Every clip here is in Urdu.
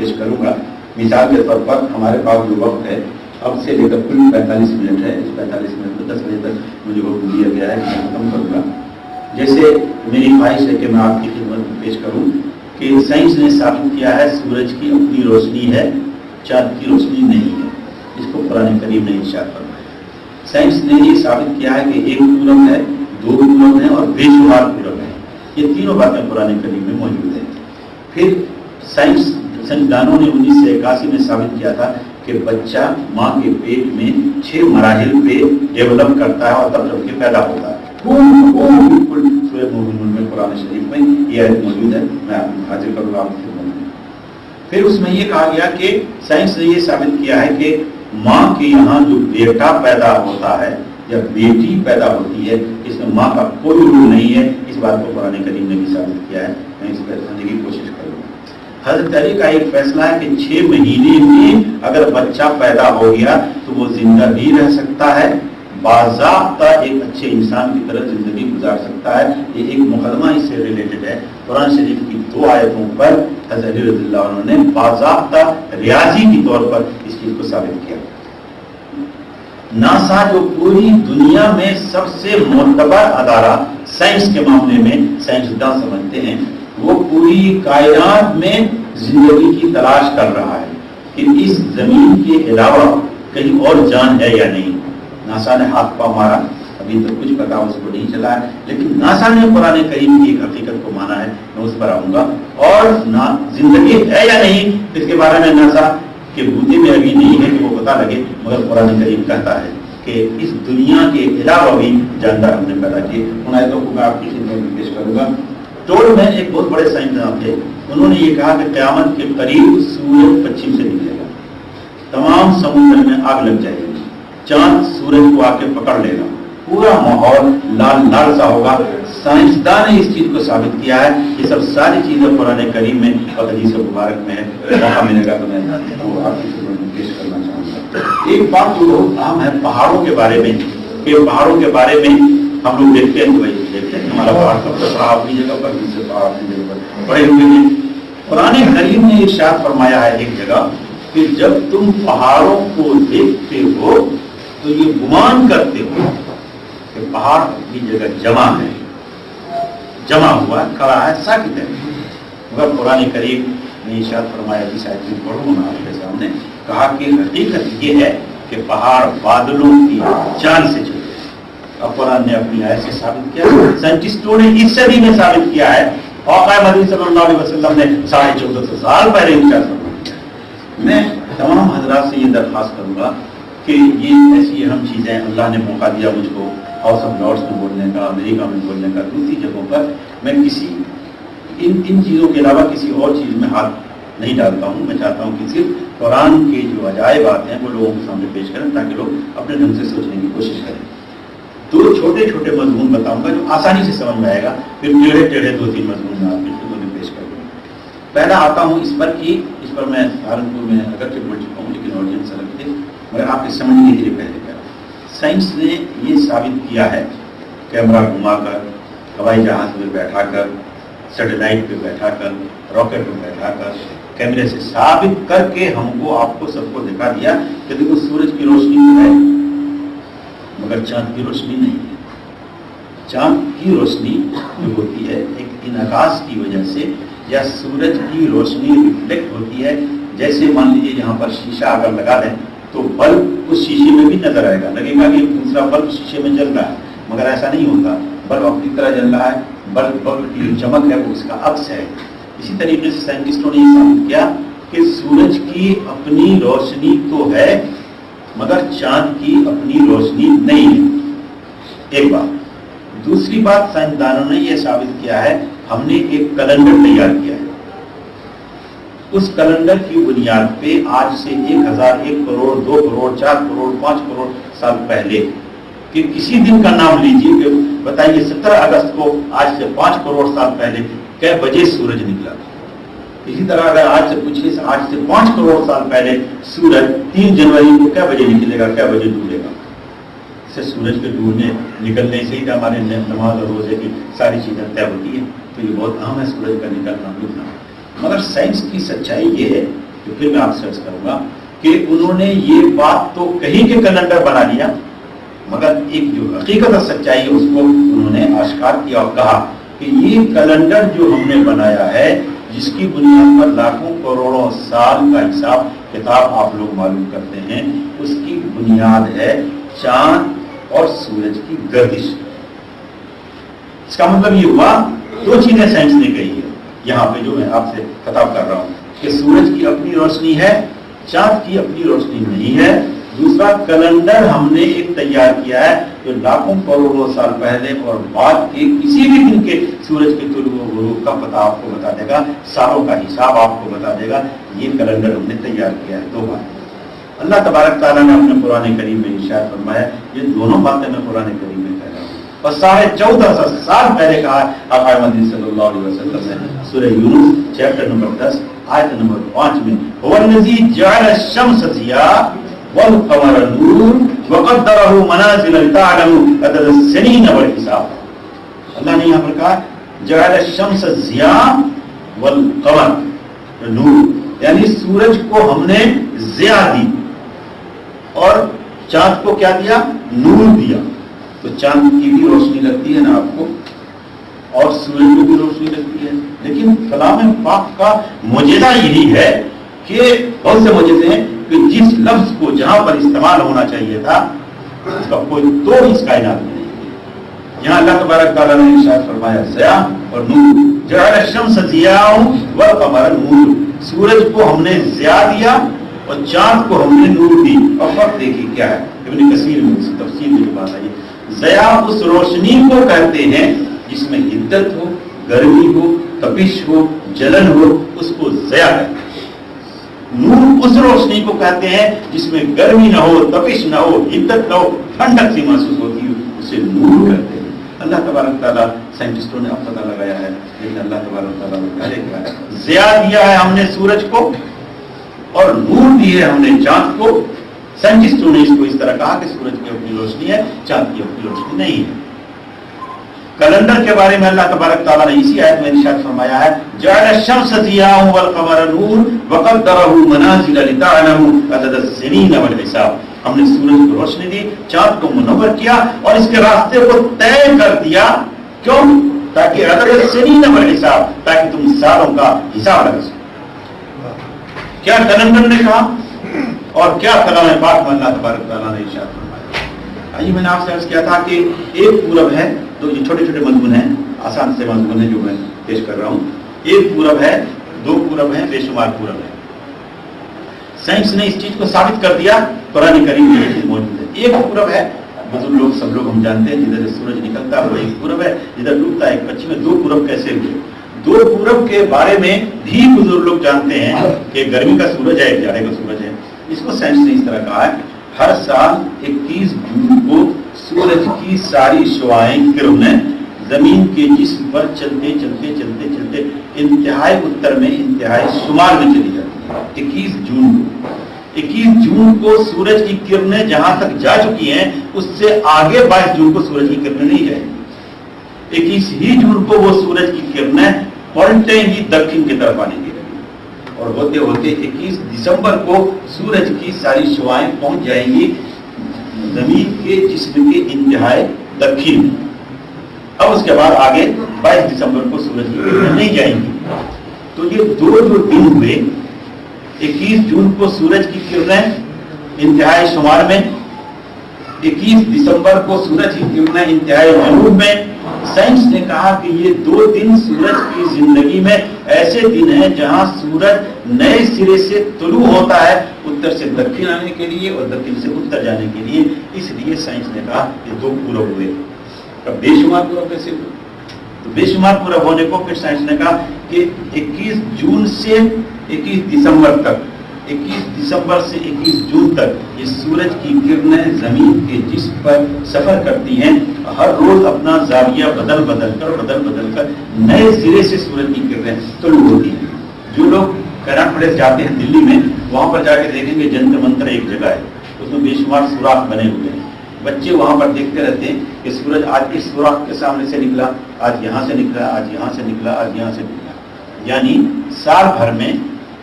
پیش کروں گا. مثال کے طور پر ہمارے پاس جو وقت ہے اب سے لے کر کل 45 منٹ ہے. اس 45 منٹ میں 10 بجے تک مجھے وقت دیا گیا ہے, میں ختم کروں گا. جیسے میری خواہش ہے کہ میں آپ کی خدمت میں پیش کروں کہ سائنس نے ثابت کیا ہے سورج کی اپنی روشنی ہے, چاند کی روشنی نہیں ہے. اس کو قرآن کریم نے ارشاد فرمایا. سائنس نے یہ ثابت کیا ہے کہ ایک پورب ہے, دو پورب ہیں اور بے شمار پورب ہیں. یہ تینوں باتیں قرآن کریم میں موجود ہیں. پھر سائنسدانوں نے 1981 میں ثابت کیا تھا کہ بچہ ماں کے پیٹ میں 6 مراحل پہ ڈیولپ کرتا ہے اور تب جب کے پیدا ہوتا ہے. بالکل سورہ مومنون میں قرآن شریف میں یہ آیت موجود ہے, میں آپ کو حاضر کروں گا آپ کے سامنے. پھر اس میں یہ کہا گیا کہ سائنس نے یہ ثابت کیا ہے کہ ماں کے یہاں جو بیٹا پیدا ہوتا ہے یا بیٹی پیدا ہوتی ہے اس میں ماں کا کوئی رول نہیں ہے. اس بات کو قرآن کریم نے بھی ثابت کیا ہے. میں اس پر سمجھنے کی کوشش کروں گا. حضرت علی کا ایک فیصلہ ہے کہ 6 مہینے میں اگر بچہ پیدا ہو گیا تو وہ زندہ بھی رہ سکتا ہے, باضابطہ ایک اچھے انسان کی طرح زندگی گزار سکتا ہے. یہ ایک مقدمہ اس سے ریلیٹڈ ہے. قرآن شریف کی 2 آیتوں پر حضرت علی رضی اللہ عنہ نے باضابطہ ریاضی کے طور پر اس چیز کو ثابت کیا. ناسا جو پوری دنیا میں سب سے معتبر ادارہ سائنس کے معاملے میں سائنسداں سمجھتے ہیں, وہ پوری کائنات میں زندگی کی تلاش کر رہا ہے کہ اس زمین کے علاوہ کہیں اور جان ہے یا نہیں. ناسا نے ہاتھ پاؤں مارا, ابھی تک کچھ پتا اس کو نہیں چلا ہے, لیکن ناسا نے قرآن کریم کی ایک حقیقت کو مانا ہے. میں اس پر آؤں گا. اور زندگی ہے یا نہیں اس کے بارے میں ناسا کے بوتے میں ابھی نہیں ہے کہ وہ پتا لگے, مگر قرآن کریم کہتا ہے کہ اس دنیا کے علاوہ بھی جاندار ہم نے پیدا کیے. ان آیتوں کو میں آپ کی خدمت میں پیش کروں گا. ٹول میں ایک بہت بڑے سائنسداں تھے, انہوں نے یہ کہا کہ قیامت کے قریب سورج پچھم سے نکلے گا, تمام سمندر میں آگ لگ جائے گی, چاند سورج کو آ کے پکڑ لے گا, پورا ماحول لال لال سا ہوگا. سائنسداں نے اس چیز کو ثابت کیا ہے. یہ سب ساری چیزیں قرآن کریم میں اور حدیث مبارک میں ہے. موقع ملے گا تو میں وہ آپ کی خدمت میں پیش کرنا چاہوں گا. ایک بات جو بہت اہم ہے پہاڑوں کے بارے میں, کہ پہاڑوں کے بارے میں ہم لوگ دیکھتے ہیں ہمارا پہاڑ اپنی جگہ پر دوسرے پہاڑ اپنی جگہ پر بڑے ہوئے ہیں. قرآن کریم نے ارشاد فرمایا ہے ایک جگہ کہ جب تم پہاڑوں کو دیکھتے ہو تو یہ گمان کرتے ہو کہ پہاڑ اپنی جگہ جمع ہے, جمع ہوا کھڑا ہے, ساکت ہے. مگر قرآن کریم نے ارشاد فرمایا جس آیت میں پڑھوں گا آپ کے سامنے, کہا کہ حقیقت یہ ہے کہ پہاڑ بادلوں کی چال سے چلتے ہیں. اب قرآن نے اپنی آیت سے ثابت کیا, سائنٹسٹوں نے اس صدی میں ثابت کیا ہے, آقا مدنی صلی اللہ علیہ وسلم نے 1450 سال پہلے ارشاد فرمایا. میں تمام حضرات سے یہ درخواست کروں گا کہ یہ ایسی اہم چیزیں اللہ نے موقع دیا مجھ کو ہاؤس آف لارڈس میں بولنے کا, امریکہ میں بولنے کا, دوسری جگہوں پر میں کسی ان چیزوں کے علاوہ کسی اور چیز میں ہاتھ نہیں ڈالتا ہوں. میں چاہتا ہوں کہ صرف قرآن کے جو عجائبات ہیں وہ لوگوں کے سامنے پیش کریں تاکہ لوگ اپنے ڈھنگ سے سوچنے کی کوشش کریں. 2 چھوٹے چھوٹے مضمون بتاؤں گا جو آسانی سے سمجھ میں آئے گا, پھر ٹیڑھے ٹیڑھے 2-3 مضمون میں آپ کی خدمت میں پیش کروں گا. پہلا آتا ہوں اس پر کہ اس پر میں سہارنپور میں اگرچہ بول چکا ہوں لیکن آڈینس سلگ تھے, مگر آپ کے سمجھنے کے لیے پہلے کہہ رہا ہوں. سائنس نے یہ ثابت کیا ہے, کیمرہ گھما کر, ہوائی جہاز میں بیٹھا کر, سیٹلائٹ پہ بیٹھا کر, راکٹ پہ بیٹھا کر, کیمرے سے ثابت کر کے ہم کو آپ کو سب کو دکھا دیا کہ دیکھو سورج کی روشنی تو ہے مگر چاند کی روشنی نہیں ہے. چاند کی روشنی جو ہوتی ہے ایک انعکاس کی وجہ سے, یا سورج کی روشنی ریفلیکٹ ہوتی ہے. جیسے مان لیجیے یہاں پر شیشہ اگر لگا دیں تو بلب اس شیشے میں بھی نظر آئے گا, لگے گا کہ دوسرا بلب شیشے میں جل رہا ہے, مگر ایسا نہیں ہوتا. بلب اپنی طرح جل رہا ہے, بلب کی چمک ہے وہ اس کا عکس ہے. اسی طریقے سے سائنٹسٹوں نے یہ ثابت کیا کہ سورج کی اپنی روشنی تو ہے مگر چاند کی اپنی روشنی نہیں ہے. ایک بات. دوسری بات سائنسدانوں نے یہ ثابت کیا ہے, ہم نے ایک کیلنڈر تیار کیا ہے. اس کیلنڈر کی بنیاد پہ آج سے 1001 کروڑ 2 کروڑ 4 کروڑ 5 کروڑ سال پہلے کہ کسی دن کا نام لیجیے کہ بتائیے 17 اگست کو آج سے 5 کروڑ سال پہلے کئے بجے سورج نکلا. اسی طرح اگر آج سے پوچھیے آج سے 5 کروڑ سال پہلے سورج 3 جنوری کو کئے بجے نکلے گا, کئے بجے ڈوبے گا. اس سے سورج کے ڈوبنے نکلنے سے ہی ہمارے نماز اور روزے کی ساری چیزیں طے ہوتی ہیں. تو یہ بہت اہم ہے سورج کا نکلنا ڈوبنا. مگر سائنس کی سچائی یہ ہے تو پھر میں آپ سے عرض کروں گا کہ انہوں نے یہ بات تو کہیں کہ کیلنڈر بنا لیا، مگر ایک جو حقیقت اور سچائی ہے اس کو انہوں نے آشکار کیا اور کہا کہ یہ کیلنڈر جو ہم نے بنایا ہے، جس کی بنیاد پر لاکھوں کروڑوں سال کا حساب کتاب آپ لوگ معلوم کرتے ہیں، اس کی بنیاد ہے چاند اور سورج کی گردش۔ اس کا مطلب یہ ہوا دو چیزیں سائنس نے کہی ہے یہاں پہ جو میں آپ سے خطاب کر رہا ہوں، کہ سورج کی اپنی روشنی ہے، چاند کی اپنی روشنی نہیں ہے۔ دوسرا، کیلنڈر ہم نے ایک تیار کیا ہے جو لاکھوں کروڑوں سال پہلے اور بعد کے کسی بھی دن کے سورج کے طلوع و غروب کا پتہ آپ کو بتا دے گا، سالوں کا حساب آپ کو بتا دے گا۔ یہ کیلنڈر ہم نے تیار کیا ہے۔ دو بات اللہ تبارک تعالیٰ نے اپنے قرآن کریم میں ارشاد فرمایا، یہ دونوں باتیں میں قرآن کریم میں کہہ رہا ہوں، اور 1450 سال پہلے کہا آقا مدنی صلی اللہ علیہ وسلم نے سورہ یونس چیپٹر نمبر 10 آیت نمبر 5 میں، هو الذی جعل الشمس ضیاء والقمر نور وقدرہ منازل لتعلموا عدد السنین والحساب۔ اللہ نے یہاں پر کہا جعل الشمس ضیاء والقمر نور، یعنی سورج کو ہم نے ضیاء دی اور چاند کو کیا دیا؟ نور دیا۔ تو چاند کی بھی روشنی لگتی ہے نا آپ کو، اور سورج کو بھی روشنی لگتی ہے، لیکن کلام پاک کا معجزہ یہی ہے کہ بہت سے معجزے ہیں کہ جس لفظ کو جہاں پر استعمال ہونا چاہیے تھا اس کا کوئی توڑ اس کائنات میں نہیں ہے۔ یہاں اللہ تبارک تعالیٰ نے ارشاد فرمایا ضیاء اور نور، جعل الشمس ضیاء والقمر نور، سورج کو ہم نے ضیاء دیا اور چاند کو ہم نے نور دی۔ اور فرق دیکھیے کیا ہے، ابن کثیر میں اس کی تفسیر میں جو بات آئی، ضیاء اس روشنی کو کہتے ہیں جس میں حدت ہو، گرمی ہو، تپش ہو، جلن ہو، اس کو ضیاء کہتے ہیں۔ نور اس روشنی کو کہتے ہیں جس میں گرمی نہ ہو، تپش نہ ہو، حدت نہ ہو، ٹھنڈک سی محسوس ہوتی ہے، اسے نور کہتے ہیں۔ اللہ تبارک تعالیٰ، سائنٹسٹوں نے اب پتہ لگایا ہے، لیکن اللہ تبارک تعالیٰ نے پہلے کیا ہے، ضیاء دیا ہے ہم نے سورج کو اور نور دی ہے ہم نے چاند کو۔ سائنٹسٹوں نے اس کو اس طرح کہا کہ سورج کی اپنی روشنی ہے، چاند کی اپنی روشنی نہیں ہے۔ کیلنڈر کے بارے میں اللہ تبارک تعالیٰ نے اسی آیت میں ارشاد فرمایا ہے، جعل الشمس ضیاء والقمر نور وقدرہ منازل لتعلموا عدد السنین والحساب۔ ہم نے سورج کو روشنی دی، چاند کو منور کیا اور اس کے راستے کو طے کر دیا۔ کیوں؟ تاکہ عدد السنین والحساب، تاکہ تم سالوں کا حساب لگا سکو۔ کیا کیلنڈر نے کہا اور کیا کلام پاک میں اللہ تبارک تعالیٰ نے ارشاد فرمایا۔ آئیے میں نے آپ سے عرض کیا تھا کہ ایک پورب ہے، تو یہ چھوٹے چھوٹے مضمون ہیں، آسان سے مضمون ہیں جو میں پیش کر رہا ہوں۔ ایک پورب ہے، دو پورب ہیں، بے شمار پورب ہے۔ سائنس نے اس چیز کو ثابت کر دیا، قرآن کریم میں یہ چیز موجود ہے۔ ایک پورب ہے، بزرگ لوگ سب لوگ ہم جانتے ہیں، جدھر سورج نکلتا ہے وہ ایک پورب ہے، جدھر ڈوبتا ہے ایک پچھم ہے۔ دو پورب کیسے ہوئے؟ دو پورب کے بارے میں بھی بزرگ لوگ جانتے ہیں کہ گرمی کا سورج ہے، جاڑے کا سورج ہے۔ اس کو سائنس نے اس طرح کہا ہے، ہر سال 21 جون کو سورج کی ساری شعاعیں کرنیں زمین کے جسم پر چلتے چلتے چلتے چلتے انتہائی اتر میں انتہائی شمال میں چلی جاتی ہے۔ 21 جون کو سورج کی کرنیں جہاں تک جا چکی ہیں، اس سے آگے 22 جون کو سورج کی کرنیں نہیں جائیں گی۔ 21 ہی جون کو وہ سورج کی کرنیں پلٹیں ہی دکن کی طرف آنے کی، اور ہوتے ہوتے 21 دسمبر کو سورج کی ساری شعاعیں پہنچ جائیں گی زمین کے جسم کے انتہائی دکن میں۔ اب اس کے بعد آگے 22 دسمبر کو سورج کی کرنیں نہیں جائیں گی۔ تو یہ دو جو دن ہوئے، 21 جون کو سورج کی کرنیں انتہائی شمال میں، 21 دسمبر کو سورج کی کرنیں انتہائی جنوب میں۔ سائنس نے کہا کہ یہ دو دن سورج کی زندگی میں ایسے دن ہیں جہاں سورج نئے سرے سے طلوع ہوتا ہے اتر سے دکن آنے کے لیے اور دکن سے اتر جانے کے لیے۔ اس لیے سائنس نے کہا کہ دو پورب ہوئے۔ اب بے شمار پورب کیسے ہوئے؟ تو بے شمار پورب ہونے کو پھر سائنس نے کہا کہ 21 جون سے 21 دسمبر تک، 21 دسمبر سے 21 جون تک یہ سورج کی کرنیں زمین کے جسم پر سفر کرتی ہیں، ہر روز اپنا زاویہ بدل بدل کر نئے سرے سے سورج کی کرنیں طلوع ہوتی ہیں۔ جو لوگ کرنٹ پریس جاتے ہیں دلی میں، وہاں پر جا کے دیکھیں گے جنتر منتر ایک جگہ ہے، اس میں بے شمار سوراخ بنے ہوئے ہیں۔ بچے وہاں پر دیکھتے رہتے ہیں کہ سورج آج اس سوراخ کے سامنے سے نکلا، آج یہاں سے نکلا، آج یہاں سے نکلا، آج یہاں سے نکلا۔ یعنی سال بھر میں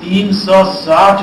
360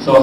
100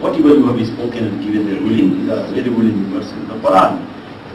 whatever you have spoken and given the ruling is available in the Quran.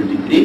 23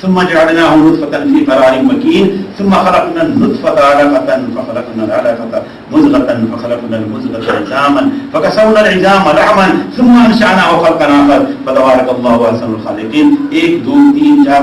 ثم جعلناه نطفة في قرار مكين ثم خلقنا النطفة علقة فخلقنا العلقة مضغة فخلقنا المضغة عظاما فكسونا العظام لحما ثم انشأناه خلقا آخر فتبارك الله أحسن الخالقين. 1 2 3 4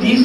30